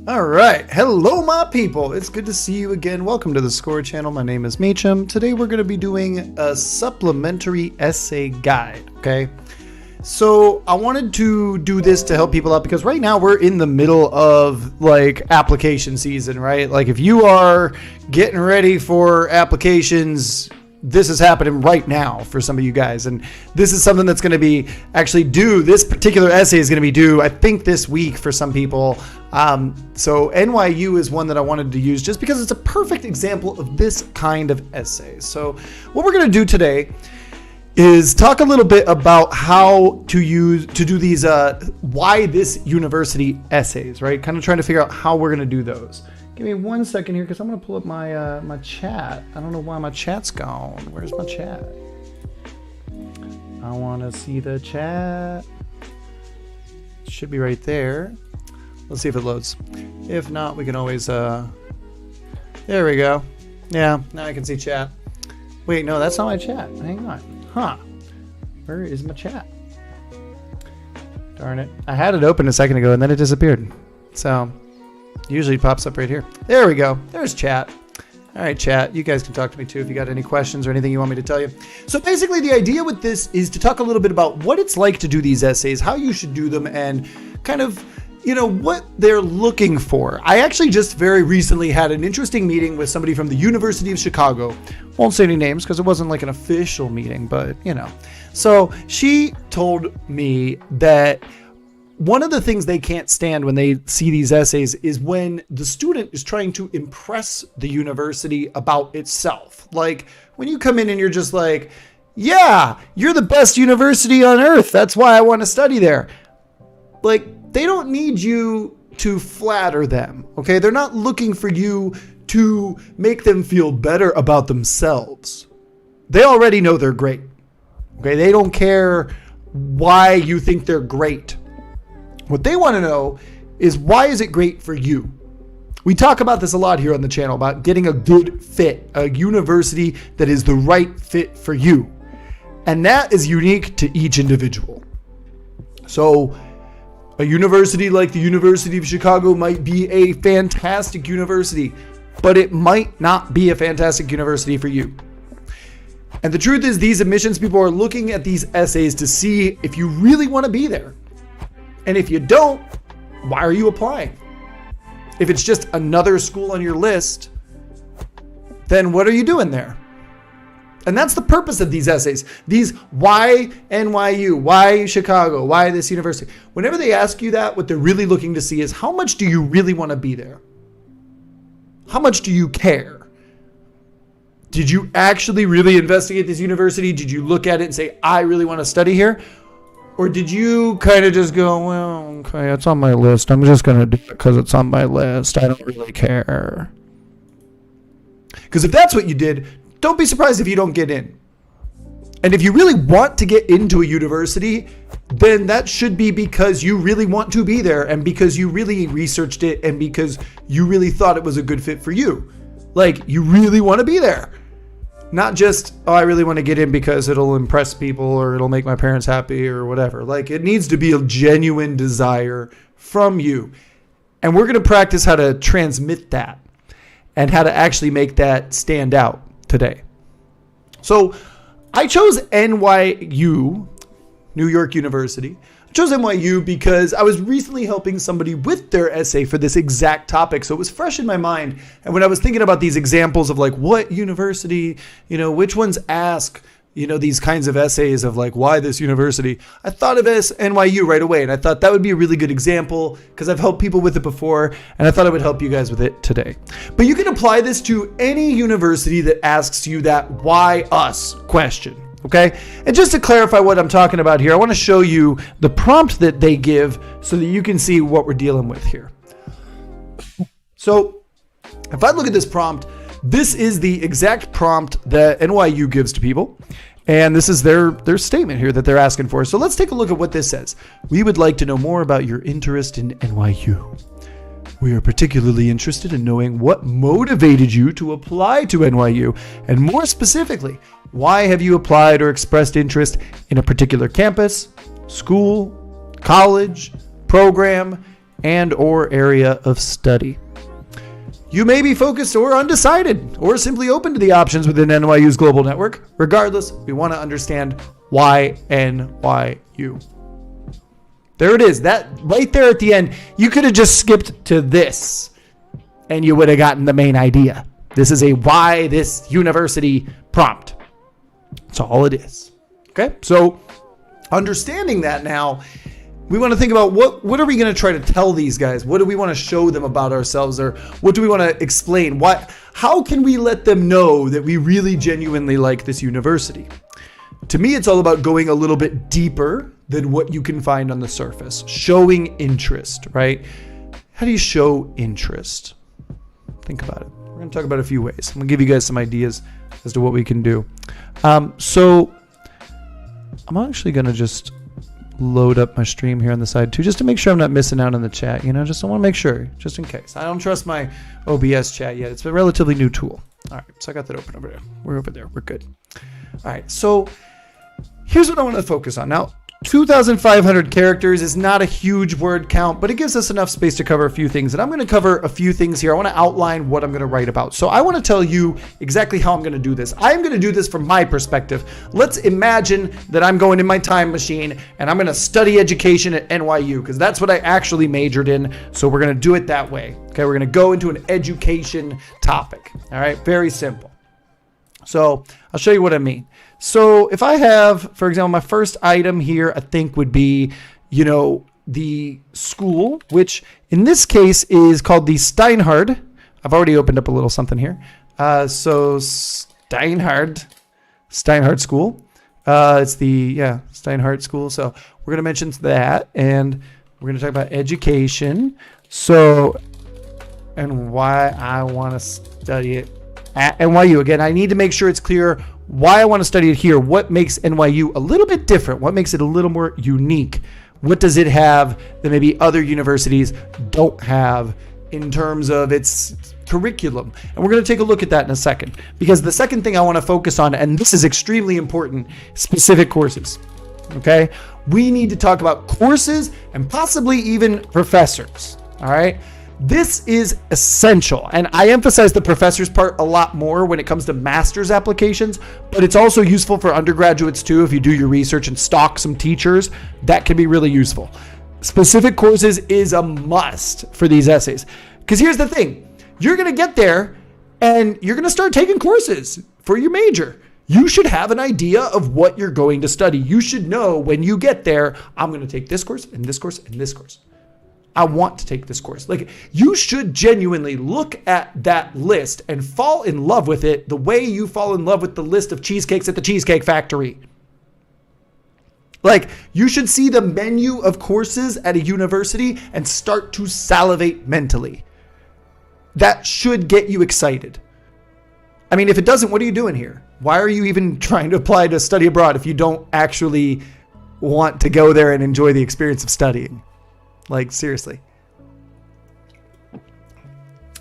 All right. Hello, my people. It's good to see you again. Welcome to the Score Channel. My name is Meacham. Today, we're going to be doing a supplementary essay guide. Okay. So I wanted to do this to help people out because right now we're in the middle of like application season, right? Like if you are getting ready for applications, this is happening right now for some of you guys. And this is something that's going to be actually due. This particular essay is going to be due, I think, this week for some people. So NYU is one that I wanted to use just because it's a perfect example of this kind of essay. So what we're going to do today is talk a little bit about how to do these why this university essays, right? Kind of trying to figure out how we're going to do those. Give me 1 second here because I'm going to pull up my my chat. I don't know why my chat's gone. Where's my chat? I want to see the chat. It should be right there. Let's see if it loads. If not, we can always there we go. Yeah, now I can see chat. Wait, no, that's not my chat. Hang on. Huh. Where is my chat? Darn it. I had it open a second ago and then it disappeared. So usually it pops up right here. There we go. There's chat. All right, chat. You guys can talk to me too if you got any questions or anything you want me to tell you. So basically the idea with this is to talk a little bit about what it's like to do these essays, how you should do them, and kind of, you know, what they're looking for. I actually just very recently had an interesting meeting with somebody from the University of Chicago. Won't say any names because it wasn't like an official meeting, but you know. So she told me that one of the things they can't stand when they see these essays is when the student is trying to impress the university about itself. Like when you come in and you're just like, yeah, you're the best university on earth. That's why I want to study there. Like they don't need you to flatter them. Okay. They're not looking for you to make them feel better about themselves. They already know they're great. Okay. They don't care why you think they're great. What they want to know is why is it great for you? We talk about this a lot here on the channel about getting a good fit, a university that is the right fit for you. And that is unique to each individual. So a university like the University of Chicago might be a fantastic university, but it might not be a fantastic university for you. And the truth is these admissions people are looking at these essays to see if you really want to be there. And if you don't, why are you applying? If it's just another school on your list, then what are you doing there? And that's the purpose of these essays. These why NYU, why Chicago, why this university. Whenever they ask you that, what they're really looking to see is how much do you really want to be there? How much do you care? Did you actually really investigate this university? Did you look at it and say, I really want to study here? Or did you kind of just go, well, okay, it's on my list. I'm just going to do it because it's on my list. I don't really care. Because if that's what you did, don't be surprised if you don't get in. And if you really want to get into a university, then that should be because you really want to be there and because you really researched it and because you really thought it was a good fit for you. Like, you really want to be there. Not just, oh, I really want to get in because it'll impress people or it'll make my parents happy or whatever. Like, it needs to be a genuine desire from you. And we're going to practice how to transmit that and how to actually make that stand out today. So I chose NYU, New York University. I chose NYU because I was recently helping somebody with their essay for this exact topic. So it was fresh in my mind. And when I was thinking about these examples of like what university, you know, which ones ask, you know, these kinds of essays of like, why this university? I thought of it as NYU right away. And I thought that would be a really good example because I've helped people with it before. And I thought it would help you guys with it today. But you can apply this to any university that asks you that why us question. Okay. And just to clarify what I'm talking about here, I want to show you the prompt that they give so that you can see what we're dealing with here. So if I look at this prompt, this is the exact prompt that NYU gives to people. And this is their statement here that they're asking for. So let's take a look at what this says. We would like to know more about your interest in NYU. We are particularly interested in knowing what motivated you to apply to NYU, and more specifically, why have you applied or expressed interest in a particular campus, school, college, program, and or area of study. You may be focused or undecided or simply open to the options within NYU's global network. Regardless, we want to understand why NYU. There it is. That right there at the end, you could have just skipped to this and you would have gotten the main idea. This is a why this university prompt. That's all it is. Okay? So understanding that now, we want to think about what are we going to try to tell these guys? What do we want to show them about ourselves, or what do we want to explain? How can we let them know that we really genuinely like this university? To me, it's all about going a little bit deeper than what you can find on the surface. Showing interest, right? How do you show interest? Think about it. We're going to talk about a few ways. I'm going to give you guys some ideas as to what we can do. So I'm actually going to just load up my stream here on the side too, just to make sure I'm not missing out on the chat. Just I want to make sure, just in case. I don't trust my OBS chat yet. It's a relatively new tool. All right, so I got that open over there. We're over there. We're good. All right, so here's what I want to focus on. Now, 2,500 characters is not a huge word count, but it gives us enough space to cover a few things. And I'm going to cover a few things here. I want to outline what I'm going to write about. So I want to tell you exactly how I'm going to do this. I'm going to do this from my perspective. Let's imagine that I'm going in my time machine and I'm going to study education at NYU, because that's what I actually majored in. So we're going to do it that way. Okay, we're going to go into an education topic. All right, very simple. So I'll show you what I mean. So if I have, for example, my first item here, I think would be, the school, which in this case is called the Steinhardt. I've already opened up a little something here. So Steinhardt School. It's the, Steinhardt School. So we're going to mention that, and we're going to talk about education. So, and why I want to study it at NYU. Again, I need to make sure it's clear why I want to study it here. What makes NYU a little bit different? What makes it a little more unique? What does it have that maybe other universities don't have in terms of its curriculum? And we're going to take a look at that in a second, because the second thing I want to focus on, and this is extremely important, specific courses. Okay? We need to talk about courses and possibly even professors. All right? This is essential, and I emphasize the professors part a lot more when it comes to master's applications, but it's also useful for undergraduates too. If you do your research and stalk some teachers, that can be really useful. Specific courses is a must for these essays, because here's the thing. You're going to get there and you're going to start taking courses for your major. You should have an idea of what you're going to study. You should know when you get there, I'm going to take this course and this course and this course. I want to take this course. Like, you should genuinely look at that list and fall in love with it the way you fall in love with the list of cheesecakes at the Cheesecake Factory. Like, you should see the menu of courses at a university and start to salivate mentally. That should get you excited. I mean, if it doesn't, what are you doing here? Why are you even trying to apply to study abroad if you don't actually want to go there and enjoy the experience of studying? Like, seriously.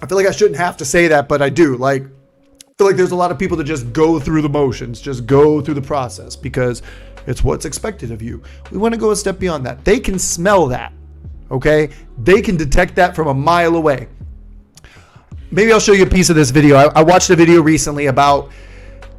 I feel like I shouldn't have to say that, but I do. Like, I feel like there's a lot of people that just go through the motions, just go through the process because it's what's expected of you. We want to go a step beyond that. They can smell that, okay? They can detect that from a mile away. Maybe I'll show you a piece of this video. I watched a video recently about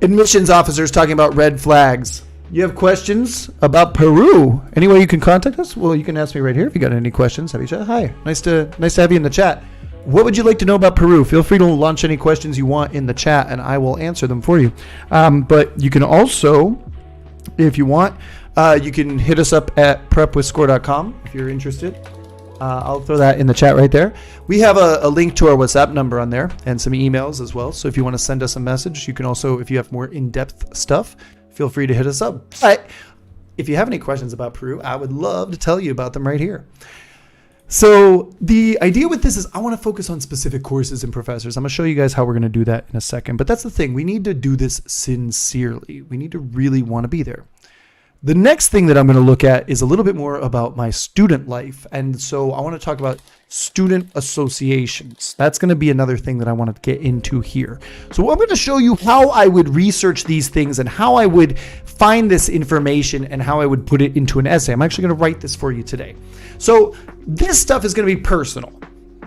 admissions officers talking about red flags. You have questions about Peru? Any way you can contact us? Well, you can ask me right here if you got any questions. Have you chat? Hi, nice to have you in the chat. What would you like to know about Peru? Feel free to launch any questions you want in the chat, and I will answer them for you. But you can also, if you want, you can hit us up at prepwithscore.com if you're interested. I'll throw that in the chat right there. We have a link to our WhatsApp number on there and some emails as well. So if you want to send us a message, you can also, if you have more in-depth stuff, feel free to hit us up. But if you have any questions about Peru, I would love to tell you about them right here. So the idea with this is I want to focus on specific courses and professors. I'm going to show you guys how we're going to do that in a second. But that's the thing. We need to do this sincerely. We need to really want to be there. The next thing that I'm going to look at is a little bit more about my student life. And so I want to talk about student associations. That's going to be another thing that I want to get into here. So I'm going to show you how I would research these things and how I would find this information and how I would put it into an essay. I'm actually going to write this for you today. So this stuff is going to be personal.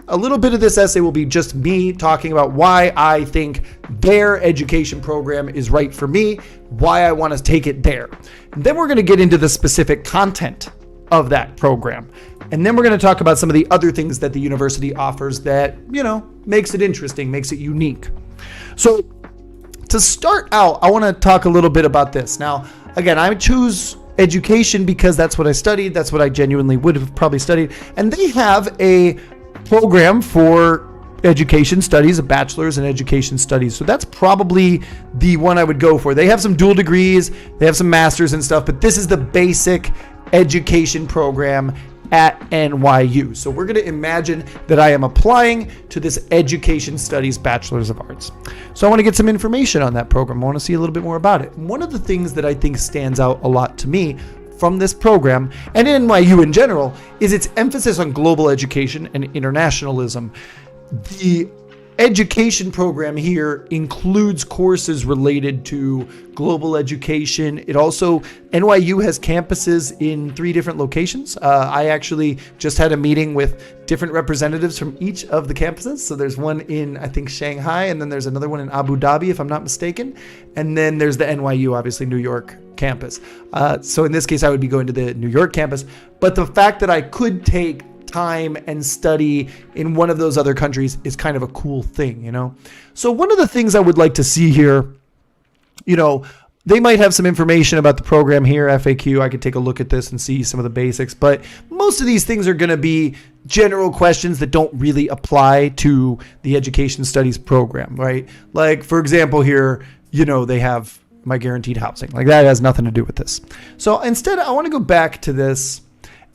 A little bit of this essay will be just me talking about why I think their education program is right for me, why I want to take it there. And then we're going to get into the specific content of that program. And then we're going to talk about some of the other things that the university offers that, makes it interesting, makes it unique. So to start out, I want to talk a little bit about this. Now, again, I choose education because that's what I studied. That's what I genuinely would have probably studied. And they have a program for education studies, a bachelor's in education studies. So that's probably the one I would go for. They have some dual degrees, they have some masters and stuff, but this is the basic education program at NYU. So we're going to imagine that I am applying to this education studies bachelor's of arts. So I want to get some information on that program. I want to see a little bit more about it. One of the things that I think stands out a lot to me from this program and NYU in general is its emphasis on global education and internationalism. The education program here includes courses related to global education. It also, NYU has campuses in 3 different locations. I actually just had a meeting with different representatives from each of the campuses. So there's one in, I think, Shanghai, and then there's another one in Abu Dhabi, if I'm not mistaken. And then there's the NYU, obviously, New York campus. So in this case, I would be going to the New York campus. But the fact that I could take time and study in one of those other countries is kind of a cool thing, So one of the things I would like to see here, they might have some information about the program here, FAQ. I could take a look at this and see some of the basics, but most of these things are going to be general questions that don't really apply to the education studies program, right? Like, for example, here, they have my guaranteed housing. Like, that has nothing to do with this. So instead, I want to go back to this.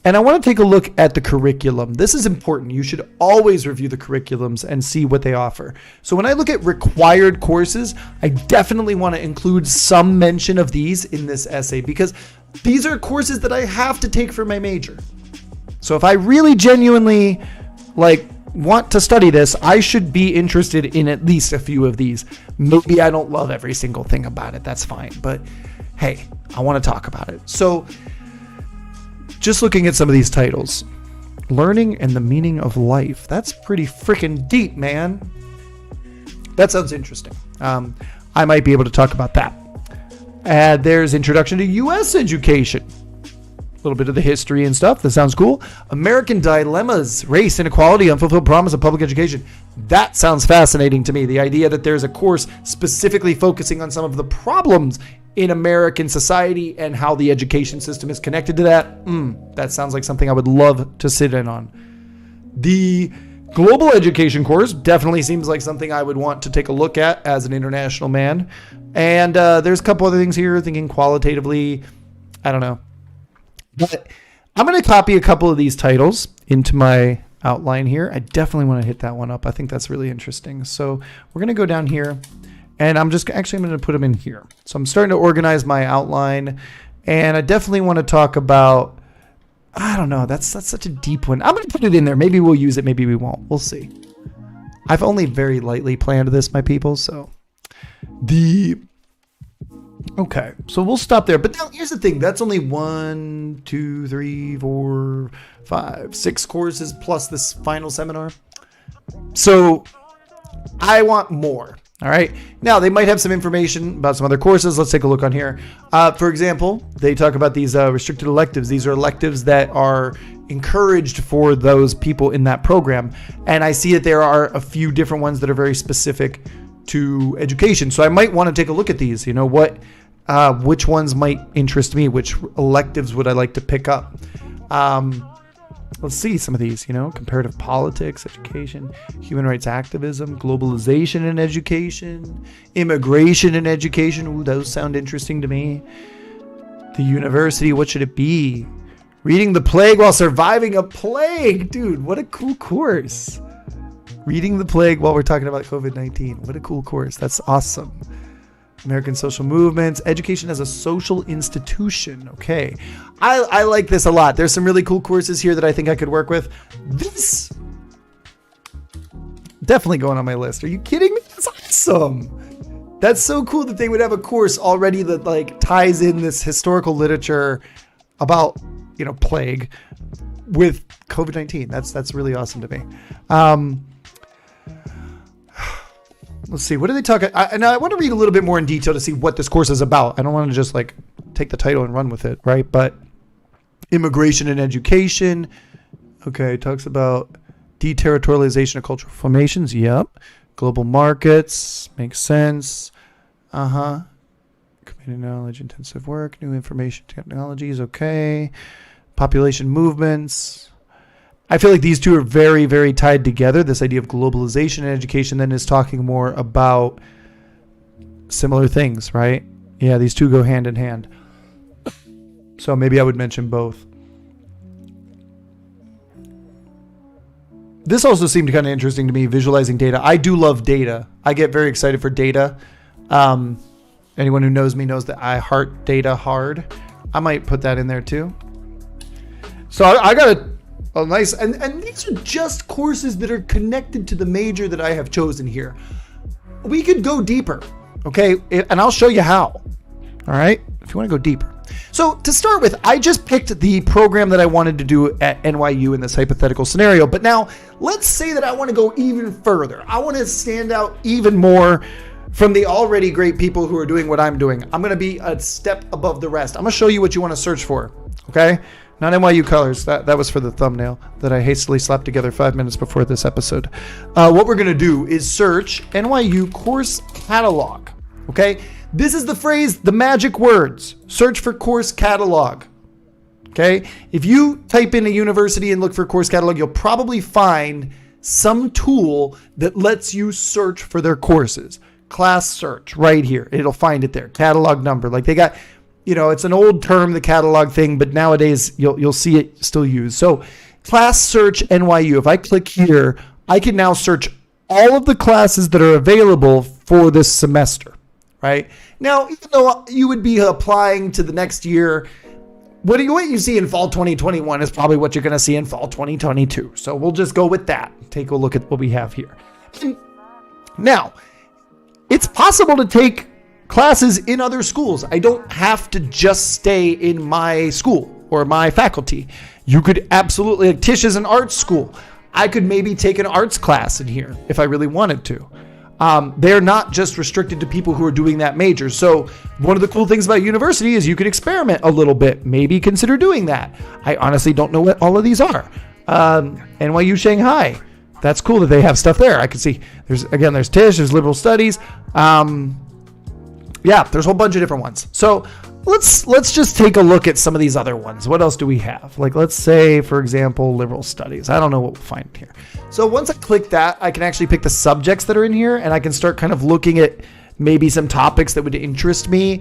And I want to take a look at the curriculum. This is important. You should always review the curriculums and see what they offer. So when I look at required courses, I definitely want to include some mention of these in this essay because these are courses that I have to take for my major. So if I really genuinely want to study this, I should be interested in at least a few of these. Maybe I don't love every single thing about it. That's fine. But hey, I want to talk about it. So just looking at some of these titles, Learning and the Meaning of Life. That's pretty freaking deep, man. That sounds interesting. I might be able to talk about that. There's Introduction to U.S. Education. A little bit of the history and stuff. That sounds cool. American Dilemmas, Race, Inequality, Unfulfilled Promise of Public Education. That sounds fascinating to me. The idea that there's a course specifically focusing on some of the problems in American society and how the education system is connected to that. That sounds like something I would love to sit in on. The global education course definitely seems like something I would want to take a look at as an international man. And there's a couple other things here, thinking qualitatively. I don't know. But I'm going to copy a couple of these titles into my outline here. I definitely want to hit that one up. I think that's really interesting. So we're going to go down here. And I'm going to put them in here. So I'm starting to organize my outline. And I definitely want to talk about, I don't know, that's such a deep one. I'm going to put it in there. Maybe we'll use it. Maybe we won't. We'll see. I've only very lightly planned this, my people. So okay. So we'll stop there. But now here's the thing. That's only 1, 2, 3, 4, 5, 6 courses plus this final seminar. So I want more. All right. Now, they might have some information about some other courses. Let's take a look on here. For example, they talk about these restricted electives. These are electives that are encouraged for those people in that program. And I see that there are a few different ones that are very specific to education. So I might want to take a look at these. Which ones might interest me? Which electives would I like to pick up? Let's see some of these, comparative politics, education, human rights activism, globalization in education, immigration in education. Ooh, those sound interesting to me. The university, what should it be? Reading the Plague While Surviving a Plague. Dude, what a cool course. Reading the Plague while we're talking about COVID-19. What a cool course. That's awesome. American social movements, education as a social institution. Okay. I like this a lot. There's some really cool courses here that I think I could work with. This definitely going on my list. Are you kidding me? That's awesome. That's so cool that they would have a course already that like ties in this historical literature about, plague with COVID-19. That's really awesome to me. Let's see. What do they talk? And I want to read a little bit more in detail to see what this course is about. I don't want to just like take the title and run with it, right? But immigration and education. Okay, it talks about deterritorialization of cultural formations. Yep. Global markets. Makes sense. Community knowledge, intensive work, new information technologies. Okay. Population movements. I feel like these two are very, very tied together. This idea of globalization and education then is talking more about similar things, right? Yeah, these two go hand in hand. So maybe I would mention both. This also seemed kind of interesting to me, visualizing data. I do love data. I get very excited for data. Anyone who knows me knows that I heart data hard. I might put that in there too. So I got a nice, and these are just courses that are connected to the major that I have chosen here. We could go deeper, okay? And I'll show you how, all right? If you want to go deeper. So to start with, I just picked the program that I wanted to do at NYU in this hypothetical scenario. But now let's say that I want to go even further. I want to stand out even more from the already great people who are doing what I'm doing. I'm going to be a step above the rest. I'm going to show you what you want to search for, okay? Not NYU colors. That was for the thumbnail that I hastily slapped together 5 minutes before this episode. What we're going to do is search NYU course catalog. Okay. This is the phrase, the magic words. Search for course catalog. Okay. If you type in a university and look for course catalog, you'll probably find some tool that lets you search for their courses. Class search right here. It'll find it there. Catalog number. Like they got... it's an old term, the catalog thing, but nowadays you'll see it still used. So class search NYU. If I click here, I can now search all of the classes that are available for this semester, right? Now, even though you would be applying to the next year, what you see in fall 2021 is probably what you're going to see in fall 2022. So we'll just go with that. Take a look at what we have here. And now, it's possible to take classes in other schools. I don't have to just stay in my school or my faculty. You could absolutely, like Tish is an arts school. I could maybe take an arts class in here if I really wanted to. They're not just restricted to people who are doing that major. So one of the cool things about university is you can experiment a little bit. Maybe consider doing that. I honestly don't know what all of these are. NYU Shanghai. That's cool that they have stuff there. I can see there's Tish, there's liberal studies. Yeah, there's a whole bunch of different ones. So let's just take a look at some of these other ones. What else do we have? Like, let's say, for example, liberal studies. I don't know what we'll find here. So once I click that, I can actually pick the subjects that are in here, and I can start kind of looking at maybe some topics that would interest me.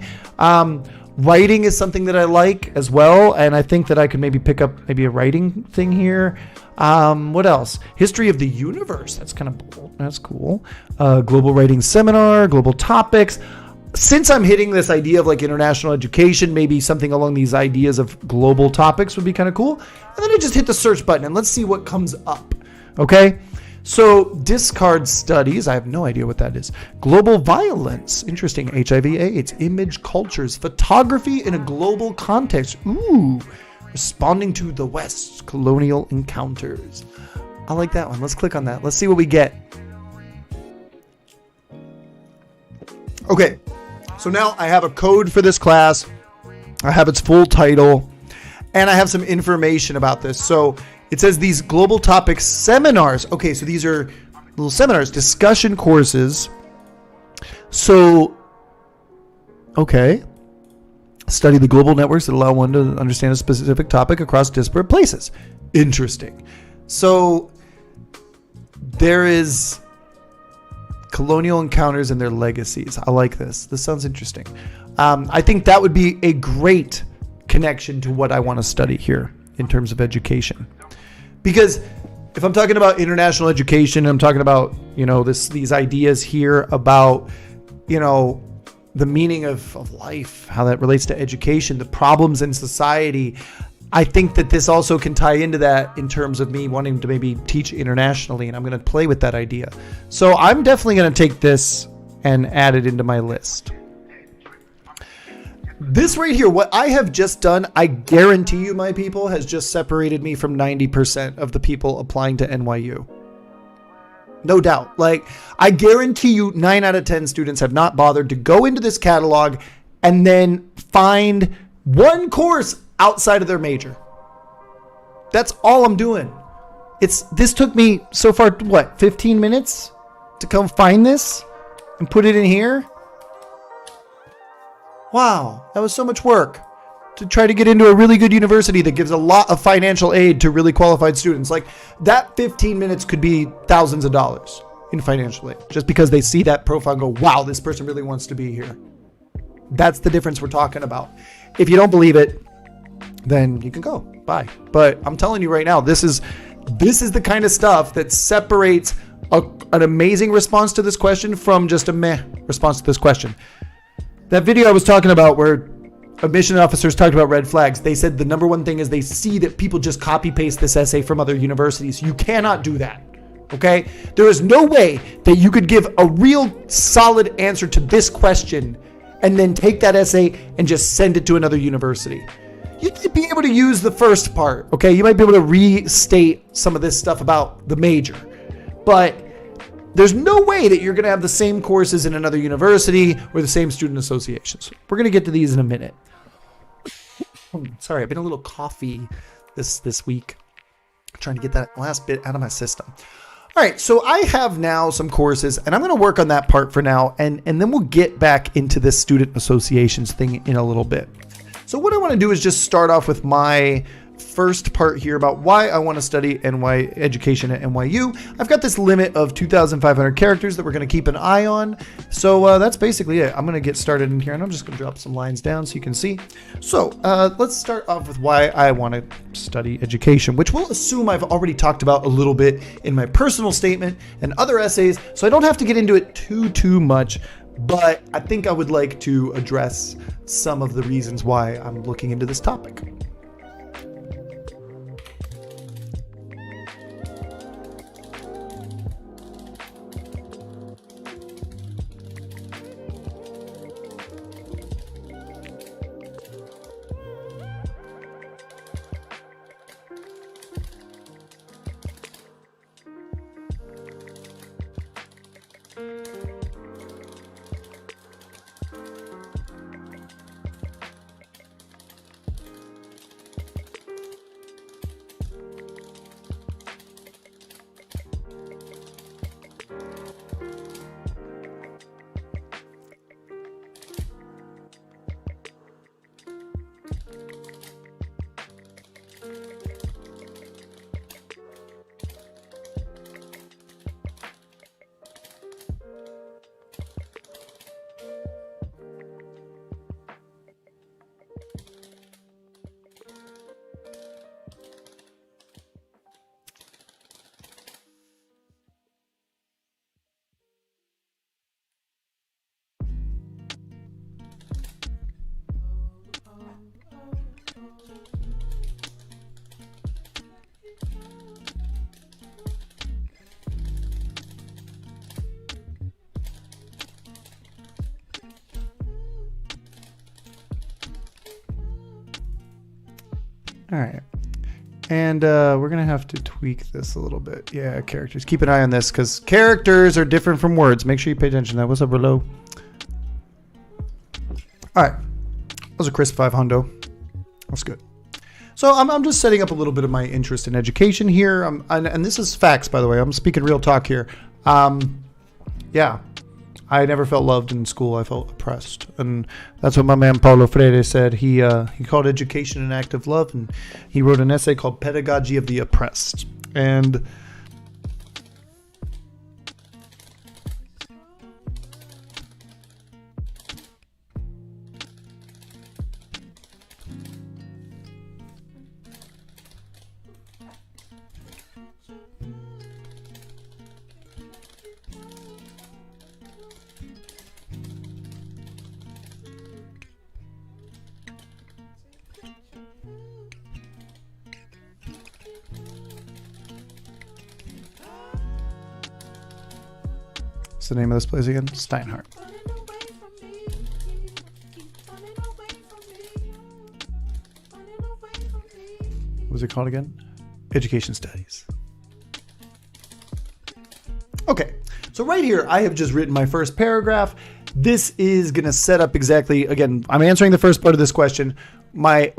Writing is something that I like as well, and I think that I could maybe pick up maybe a writing thing here. What else? History of the universe. That's kind of cool. That's cool. Global writing seminar, global topics. Since I'm hitting this idea of like international education, maybe something along these ideas of global topics would be kind of cool. And then I just hit the search button and let's see what comes up. Okay. So discard studies. I have no idea what that is. Global violence. Interesting. HIV AIDS, image cultures, photography in a global context. Ooh, responding to the West's colonial encounters. I like that one. Let's click on that. Let's see what we get. Okay. So now I have a code for this class. I have its full title, and I have some information about this. So it says these global topics seminars. Okay, so these are little seminars, discussion courses. So, okay. Study the global networks that allow one to understand a specific topic across disparate places. Interesting. So there is colonial encounters and their legacies. I like this. This sounds interesting. I think that would be a great connection to what I want to study here in terms of education. Because if I'm talking about international education, I'm talking about, these ideas here about, the meaning of life, how that relates to education, the problems in society. I think that this also can tie into that in terms of me wanting to maybe teach internationally, and I'm going to play with that idea. So I'm definitely going to take this and add it into my list. This right here, what I have just done, I guarantee you, my people, has just separated me from 90% of the people applying to NYU. No doubt. Like, I guarantee you 9 out of 10 students have not bothered to go into this catalog and then find one course outside of their major. That's all I'm doing. This took me so far, what, 15 minutes to come find this and put it in here? Wow, that was so much work to try to get into a really good university that gives a lot of financial aid to really qualified students. Like, that 15 minutes could be thousands of dollars in financial aid just because they see that profile and go, wow, this person really wants to be here. That's the difference we're talking about. If you don't believe it, then you can go. Bye. But I'm telling you right now, this is the kind of stuff that separates an amazing response to this question from just a meh response to this question. That video I was talking about where admission officers talked about red flags, they said the number one thing is they see that people just copy paste this essay from other universities. You cannot do that. Okay? There is no way that you could give a real solid answer to this question and then take that essay and just send it to another university. You might be able to use the first part, okay? You might be able to restate some of this stuff about the major, but there's no way that you're going to have the same courses in another university or the same student associations. We're going to get to these in a minute. Sorry, I've been a little coffee this week, trying to get that last bit out of my system. All right, so I have now some courses, and I'm going to work on that part for now, and then we'll get back into this student associations thing in a little bit. So what I want to do is just start off with my first part here about why I want to study education at NYU. I've got this limit of 2,500 characters that we're going to keep an eye on. So that's basically it. I'm going to get started in here, and I'm just going to drop some lines down so you can see. So let's start off with why I want to study education, which we'll assume I've already talked about a little bit in my personal statement and other essays, so I don't have to get into it too much. But I think I would like to address some of the reasons why I'm looking into this topic. All right. And we're going to have to tweak this a little bit. Yeah, characters. Keep an eye on this because characters are different from words. Make sure you pay attention to that. What's up, Rolo? All right. That was a crisp 5 hundo. That's good. So I'm just setting up a little bit of my interest in education here. And this is facts, by the way. I'm speaking real talk here. Yeah. I never felt loved in school. I felt oppressed. And that's what my man Paulo Freire said. He called education an act of love, and he wrote an essay called Pedagogy of the Oppressed. And What's the name of this place again? Steinhardt. What was it called again? Education Studies. Okay, so right here, I have just written my first paragraph. This is going to set up exactly, again, I'm answering the first part of this question, why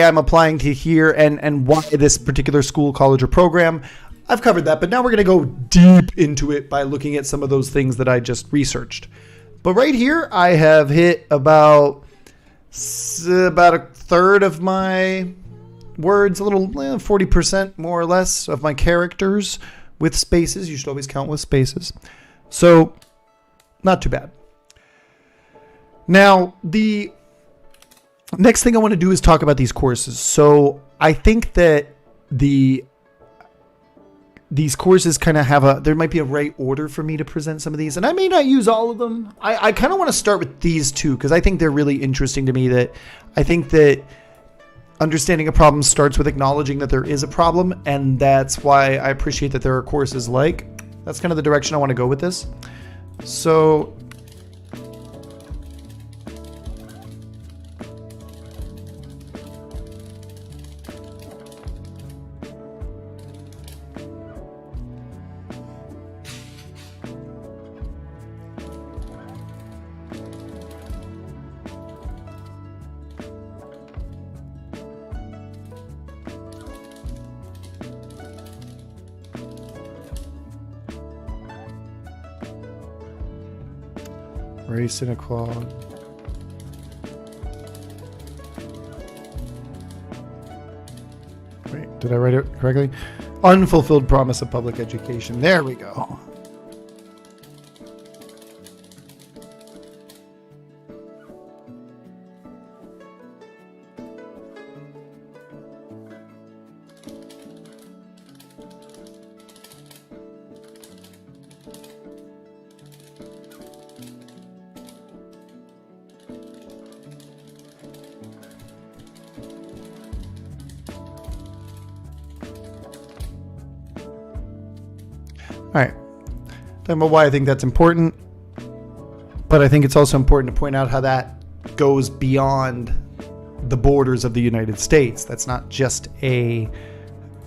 I'm applying to here and why this particular school, college, or program. I've covered that, but now we're going to go deep into it by looking at some of those things that I just researched. But right here, I have hit about a third of my words, a little 40% more or less of my characters with spaces. You should always count with spaces. So not too bad. Now, the next thing I want to do is talk about these courses. So I think that these courses kind of there might be a right order for me to present some of these, and I may not use all of them. I kind of want to start with these two because I think they're really interesting to me. That I think that understanding a problem starts with acknowledging that there is a problem, and that's why I appreciate that there are courses like, that's kind of the direction I want to go with this. So race inequality. Wait, did I write it correctly? Unfulfilled promise of public education. There we go. All right, talking about why I think that's important, but I think it's also important to point out how that goes beyond the borders of the United States. That's not just a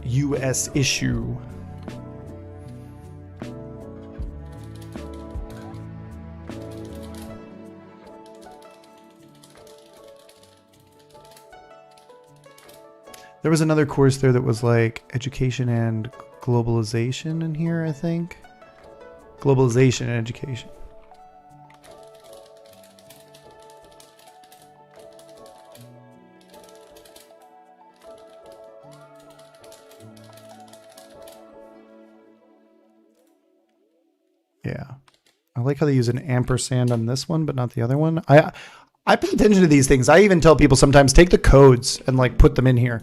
U.S. issue. There was another course there that was like education and globalization in here, I think. Globalization and education. Yeah. I like how they use an ampersand on this one, but not the other one. I pay attention to these things. I even tell people sometimes take the codes and like put them in here.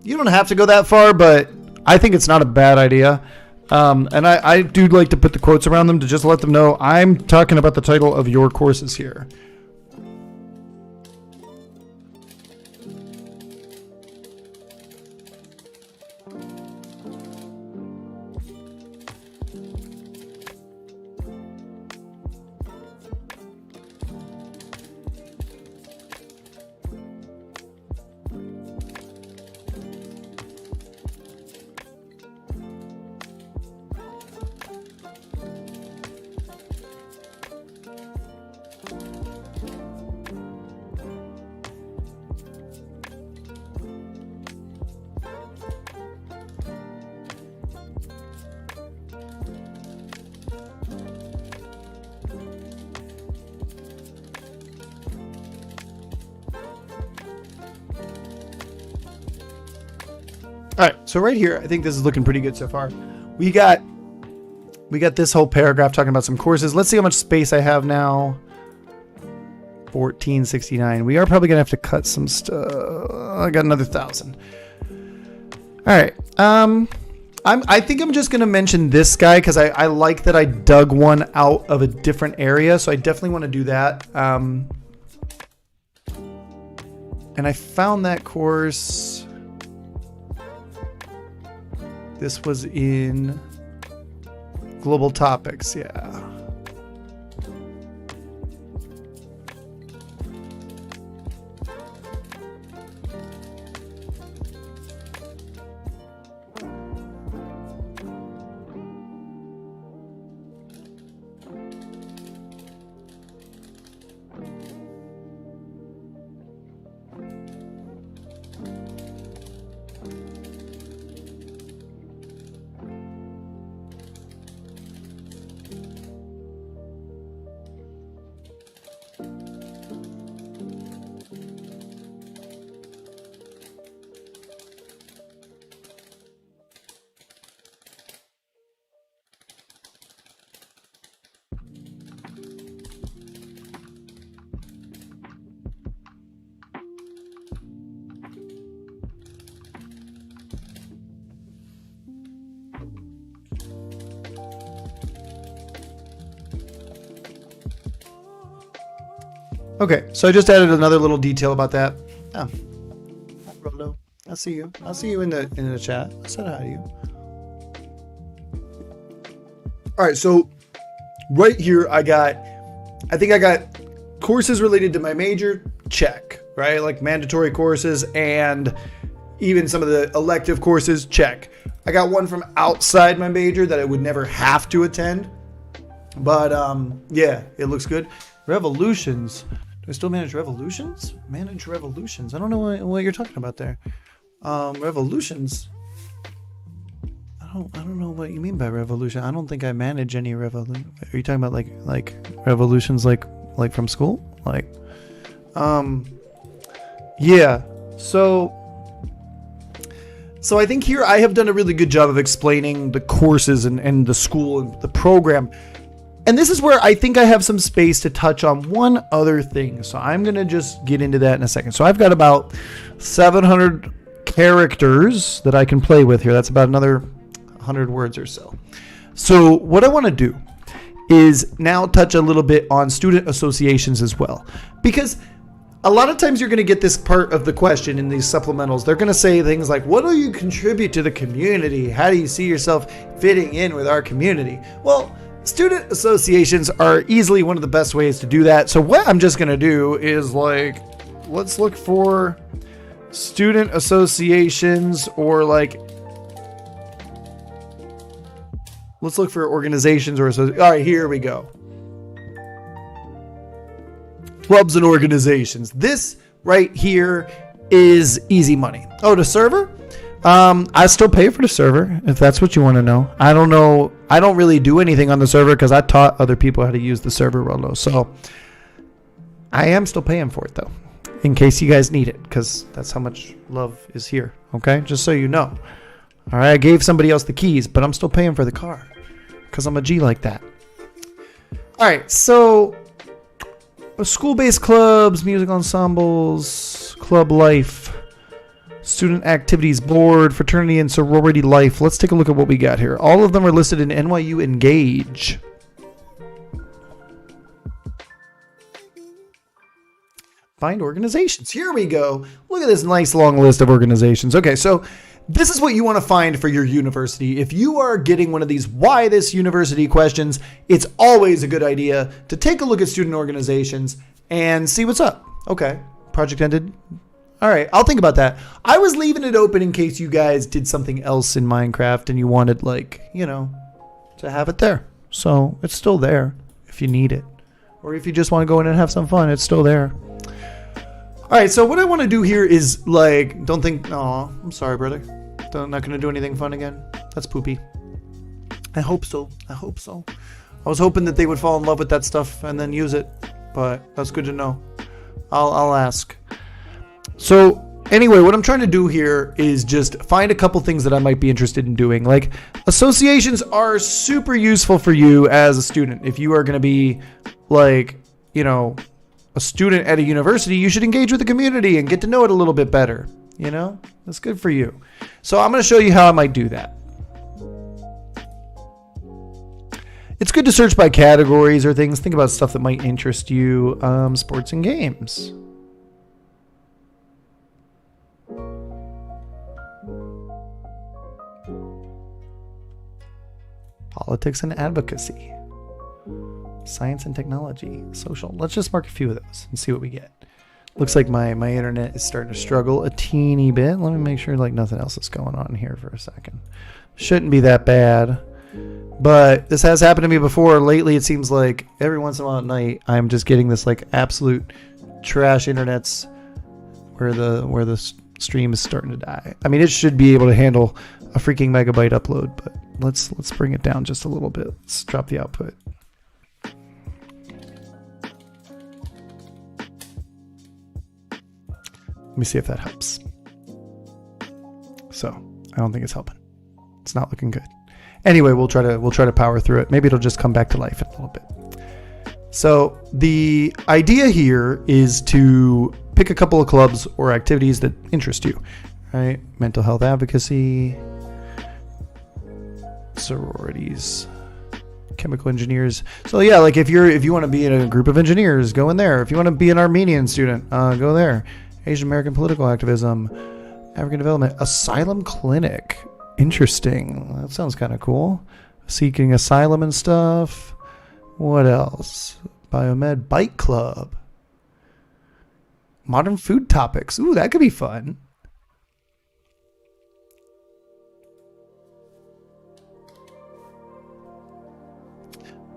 You don't have to go that far, but I think it's not a bad idea. And I do like to put the quotes around them to just let them know I'm talking about the title of your courses here. All right, so right here, I think this is looking pretty good so far. We got this whole paragraph talking about some courses. Let's see how much space I have now. 1469. We are probably gonna have to cut some stuff. I got another 1,000. All right. I think I'm just gonna mention this guy because I like that I dug one out of a different area, so I definitely want to do that. And I found that course. This was in Global Topics, yeah. Okay, so I just added another little detail about that. Oh, hi, Rollo. I see you. I'll see you in the chat. I said hi to you. All right, so right here I think I got courses related to my major, check, right? Like mandatory courses and even some of the elective courses, check. I got one from outside my major that I would never have to attend. But yeah, it looks good. Revolutions. Do I still manage revolutions? Manage revolutions. I don't know what you're talking about there. Revolutions. I don't know what you mean by revolution. I don't think I manage any revolution. Are you talking about like revolutions like from school? Like yeah. So I think here I have done a really good job of explaining the courses and the school and the program. And this is where I think I have some space to touch on one other thing. So I'm going to just get into that in a second. So I've got about 700 characters that I can play with here. That's about another 100 words or so. So what I want to do is now touch a little bit on student associations as well. Because a lot of times you're going to get this part of the question in these supplementals. They're going to say things like, what do you contribute to the community? How do you see yourself fitting in with our community? Well, student associations are easily one of the best ways to do that. So what I'm just going to do is let's look for student associations or let's look for organizations or associations. All right, here we go. Clubs and organizations. This right here is easy money. Oh, the server? I still pay for the server, if that's what you want to know. I don't know. I don't really do anything on the server because I taught other people how to use the server, Rollo. So I am still paying for it, though, in case you guys need it, because that's how much love is here. Okay? Just so you know. All right? I gave somebody else the keys, but I'm still paying for the car because I'm a G like that. All right. So school-based clubs, music ensembles, club life, student activities board, fraternity and sorority life. Let's take a look at what we got here. All of them are listed in NYU Engage. Find organizations. Here we go. Look at this nice long list of organizations. Okay, so this is what you want to find for your university. If you are getting one of these why this university questions, it's always a good idea to take a look at student organizations and see what's up. Okay, project ended. All right, I'll think about that. I was leaving it open in case you guys did something else in Minecraft and you wanted, to have it there. So it's still there if you need it. Or if you just want to go in and have some fun, it's still there. All right, so what I want to do here is, don't think, oh, I'm sorry, brother. I'm not going to do anything fun again. That's poopy. I hope so. I was hoping that they would fall in love with that stuff and then use it, but that's good to know. I'll ask. So anyway, what I'm trying to do here is just find a couple things that I might be interested in doing. Like, associations are super useful for you as a student. If you are going to be a student at a university, you should engage with the community and get to know it a little bit better. That's good for you. So I'm going to show you how I might do that. It's good to search by categories or things. Think about stuff that might interest you. Sports and games. Politics and advocacy. Science and technology. Social. Let's just mark a few of those and see what we get. Looks like my internet is starting to struggle a teeny bit. Let me make sure nothing else is going on here for a second. Shouldn't be that bad. But this has happened to me before. Lately, it seems like every once in a while at night, I'm just getting this absolute trash internets where the stream is starting to die. I mean, it should be able to handle a freaking megabyte upload, but let's bring it down just a little bit. Let's drop the output. Let me see if that helps. So I don't think it's helping. It's not looking good. Anyway, we'll try to power through it. Maybe it'll just come back to life in a little bit. So the idea here is to pick a couple of clubs or activities that interest you, right? Mental health advocacy, sororities. chemical engineers. So yeah, like if you want to be in a group of engineers, go in there. If you want to be an Armenian student, go there. Asian American political activism, African development, asylum clinic. Interesting. That sounds kind of cool. Seeking asylum and stuff. What else? Biomed bike club. Modern food topics. Ooh, that could be fun.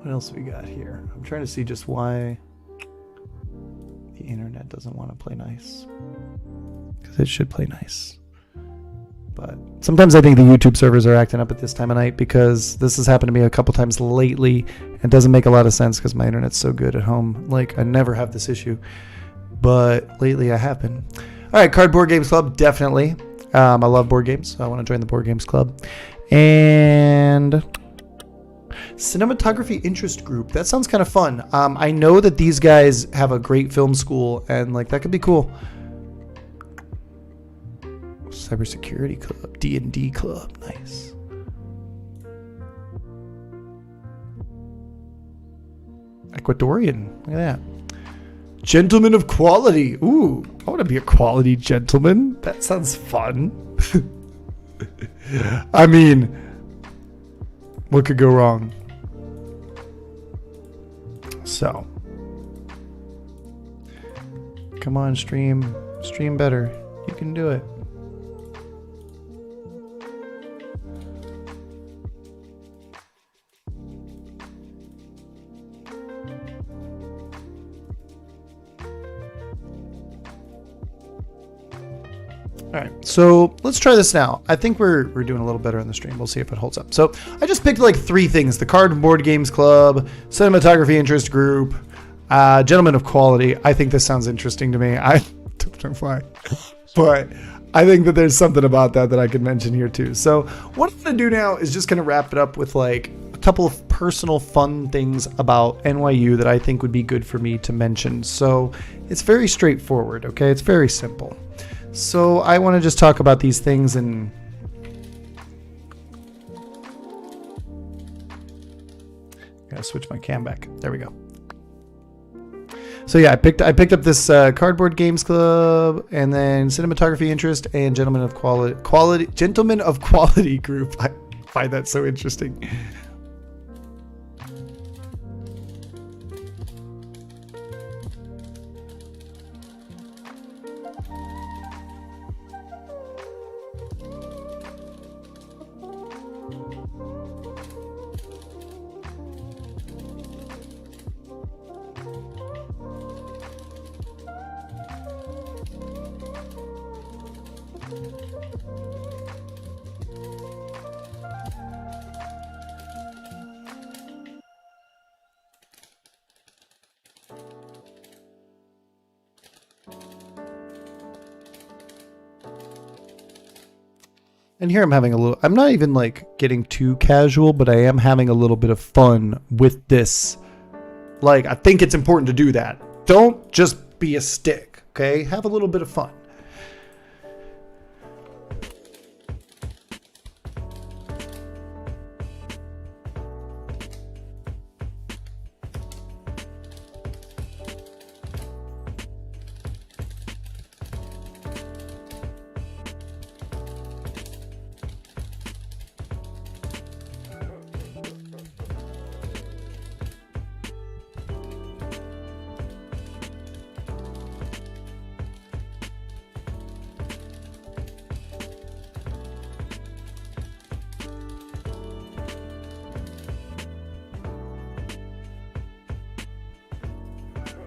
What else we got here? I'm trying to see just why the internet doesn't want to play nice. Because it should play nice. But sometimes I think the YouTube servers are acting up at this time of night because this has happened to me a couple times lately. It doesn't make a lot of sense because my internet's so good at home. Like, I never have this issue. But lately I have been. All right, Cardboard Games Club, definitely. I love board games, so I want to join the Board Games Club. And cinematography interest group. That sounds kind of fun. I know that these guys have a great film school, and like that could be cool. Cybersecurity club, D&D club, nice. Ecuadorian, look at that. Gentleman of quality. Ooh, I want to be a quality gentleman. That sounds fun. I mean, what could go wrong? So, come on, stream better. You can do it. All right, so let's try this now. I think we're doing a little better on the stream. We'll see if it holds up. So I just picked like 3 things: the Cardboard Games Club, Cinematography Interest Group, Gentlemen of Quality. I think this sounds interesting to me. I don't know why, but I think that there's something about that I could mention here too. So what I'm gonna do now is just gonna wrap it up with like a couple of personal fun things about NYU that I think would be good for me to mention. So it's very straightforward, okay? It's very simple. So I want to just talk about these things and gotta switch my cam back. There we go. So yeah, I picked up this Cardboard Games Club and then Cinematography Interest and Gentlemen of Quality group. I find that so interesting. And here I'm having a little, I'm not even like getting too casual, but I am having a little bit of fun with this. Like, I think it's important to do that. Don't just be a stick, okay? Have a little bit of fun.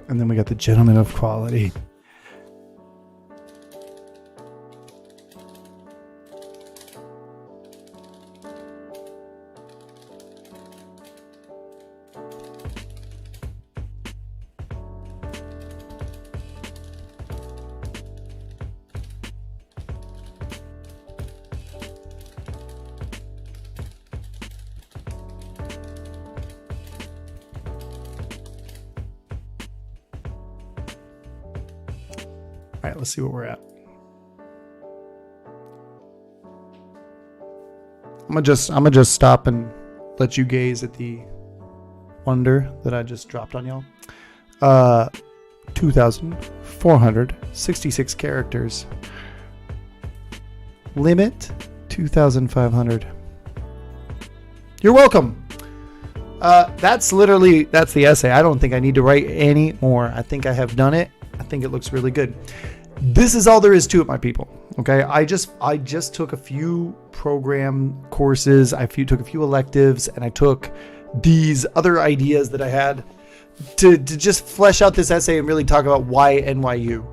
And then we got the Gentlemen of Quality. All right, let's see where we're at. I'm gonna just stop and let you gaze at the wonder that I just dropped on y'all. 2,466 characters. Limit 2,500. You're welcome. That's the essay. I don't think I need to write any more. I think I have done it. I think it looks really good. This is all there is to it, my people. Okay. I just took a few program courses. I took a few electives, and I took these other ideas that I had to just flesh out this essay and really talk about why NYU.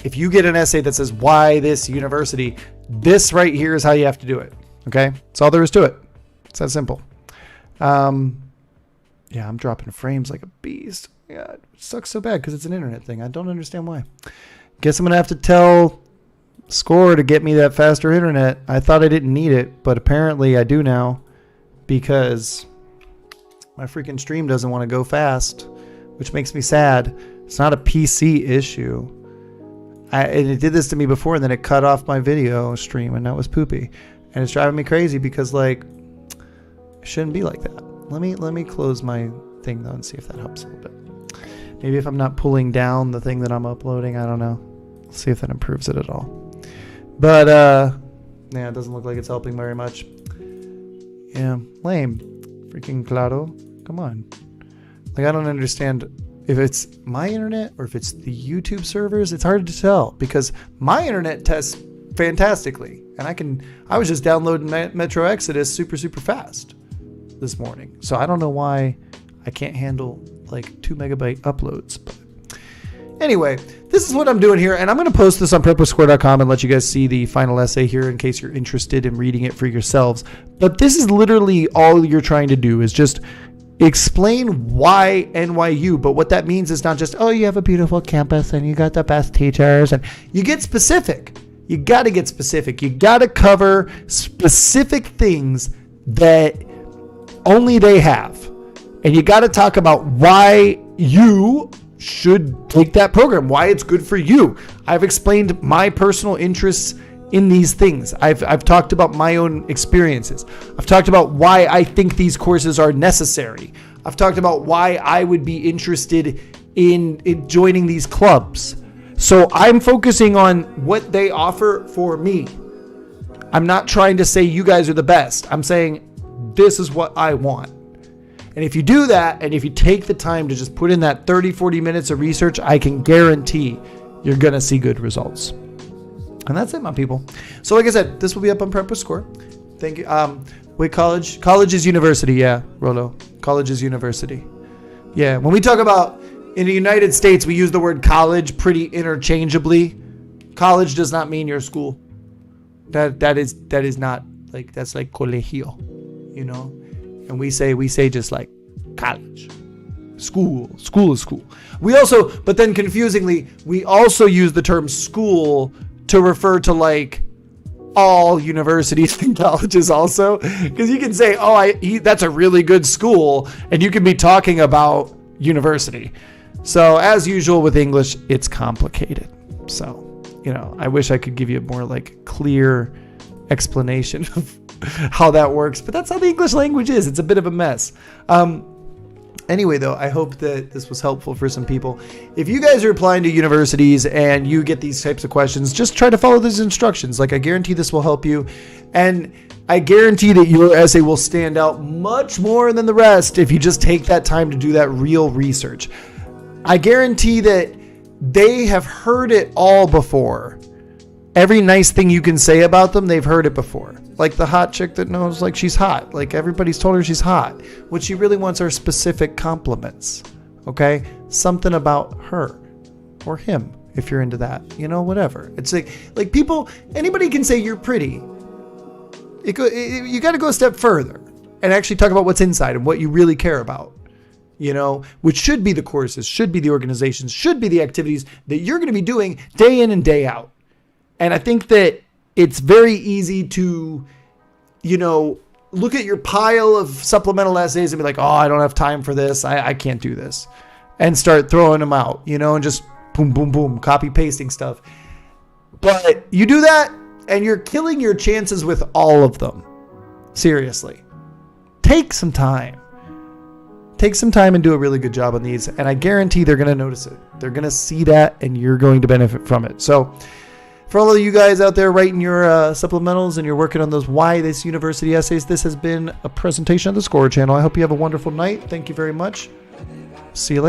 If you get an essay that says why this university, this right here is how you have to do it. Okay. That's all there is to it. It's that simple. Yeah, I'm dropping frames like a beast. Yeah, it sucks so bad because it's an internet thing. I don't understand why. Guess I'm going to have to tell Score to get me that faster internet. I thought I didn't need it, but apparently I do now because my freaking stream doesn't want to go fast, which makes me sad. It's not a PC issue. And it did this to me before, and then it cut off my video stream, and that was poopy. And it's driving me crazy because, like, it shouldn't be like that. Let me close my thing, though, and see if that helps a little bit. Maybe if I'm not pulling down the thing that I'm uploading, I don't know. See if that improves it at all. But, yeah, it doesn't look like it's helping very much. Yeah, lame. Freaking Claro. Come on. Like, I don't understand if it's my internet or if it's the YouTube servers. It's hard to tell because my internet tests fantastically. And I was just downloading Metro Exodus super, super fast this morning. So I don't know why I can't handle like 2 megabyte uploads. But anyway, this is what I'm doing here, and I'm going to post this on prepwithscore.com and let you guys see the final essay here in case you're interested in reading it for yourselves. But this is literally all you're trying to do is just explain why NYU. But what that means is not just, oh, you have a beautiful campus and you got the best teachers, and you get specific. You got to get specific. You got to cover specific things that only they have. And you got to talk about why you should take that program, why it's good for you. I've explained my personal interests in these things. I've talked about my own experiences. I've talked about why I think these courses are necessary. I've talked about why I would be interested in joining these clubs. So I'm focusing on what they offer for me. I'm not trying to say you guys are the best. I'm saying this is what I want. And if you do that, and if you take the time to just put in that 30, 40 minutes of research, I can guarantee you're going to see good results. And that's it, my people. So like I said, this will be up on Prep with Score. Thank you. Wait, college? College is university. Yeah, Rolo. College is university. Yeah, when we talk about in the United States, we use the word college pretty interchangeably. College does not mean your school. That is not like, that's like colegio, you know? And we say just like college, school is school. We also, but then confusingly, we also use the term school to refer to like all universities and colleges also. Because you can say, oh, that's a really good school. And you can be talking about university. So as usual with English, it's complicated. So, you know, I wish I could give you a more like clear explanation of how that works, but that's how the English language is. It's a bit of a mess. Anyway, though, I hope that this was helpful for some people. If you guys are applying to universities and you get these types of questions, just try to follow these instructions. Like, I guarantee this will help you. And I guarantee that your essay will stand out much more than the rest if you just take that time to do that real research. I guarantee that they have heard it all before. Every nice thing you can say about them, they've heard it before. Like the hot chick that knows like she's hot. Like everybody's told her she's hot. What she really wants are specific compliments. Okay? Something about her or him, if you're into that. You know, whatever. It's like people, anybody can say you're pretty. You got to go a step further and actually talk about what's inside and what you really care about. You know, which should be the courses, should be the organizations, should be the activities that you're going to be doing day in and day out. And I think that it's very easy to, you know, look at your pile of supplemental essays and be like, oh, I don't have time for this. I can't do this. And start throwing them out, you know, and just boom, boom, boom, copy pasting stuff. But you do that and you're killing your chances with all of them. Seriously. Take some time. take some time and do a really good job on these, and I guarantee they're going to notice it. They're going to see that, and you're going to benefit from it. So for all of you guys out there writing your supplementals and you're working on those Why This University essays, this has been a presentation of the Score Channel. I hope you have a wonderful night. Thank you very much. See you later.